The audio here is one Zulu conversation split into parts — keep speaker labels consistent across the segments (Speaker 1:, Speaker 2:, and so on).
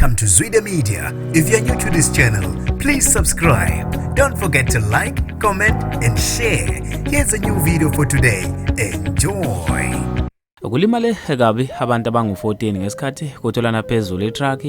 Speaker 1: Welcome to Zwida Media. If you're new to this channel, please subscribe. Don't forget to like, comment, and share. Here's a new video for today. Enjoy.
Speaker 2: Kulimale kabi abantu abangu 14 ngesikhathi kutholana phezulu itruck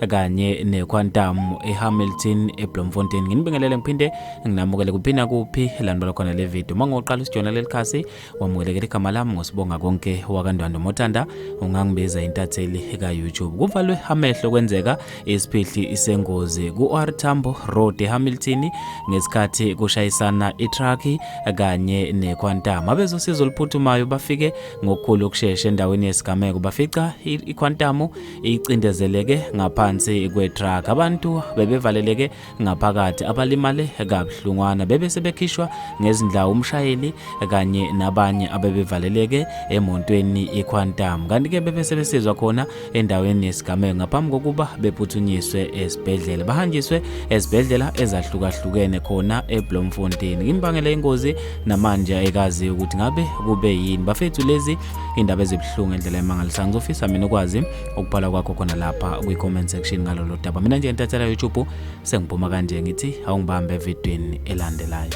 Speaker 2: kanye nequantum eHamilton eBloemfontein. Nginibingelele ngiphinde nginamukele kuphina kuphi landwa khona le video. Mangoqala usijona lelikhasi wamukelekela igama lami ngosibonga konke wakandwando Mothanda ungangibiza intatheli ka YouTube. Kuvalwe amehlo kwenzeka isiphihli isengozi ku R Tambo Road eHamilton ngesikhathi kushayisana itruck kanye nequantum. Abezosizo liphuthumayo bafike ngokukhulu kusheshe endaweni yesigameko bafica iquantum icindezeleke ngaphansi kwetruck. Abantu bebevaleleke ngaphakathi, abalimale kabuhlungwana bebe sebekhishwa ngezindlawu umshayeli kanye nabanye abebevaleleke emontweni iquantum. Kanti ke bebe sebesizwa khona endaweni yesigameko ngaphambi kokuba bephuthunyiswe esibhedlela, bahanjiswe esibhedlela ezahlukahlukene khona eBloemfontein. Ngimbangela ingozi namanje ekazi ukuthi ngabe kube yini. Bafethu lezi indaba ezibhlungu endlela emangalisayo. Ngizofisa mina ukwazi ukubhala kwakho khona lapha kwi-comment section ngalolu daba. Mina nje ntathela YouTube sengiphuma kanje ngithi awungibambe evidweni elandelayo.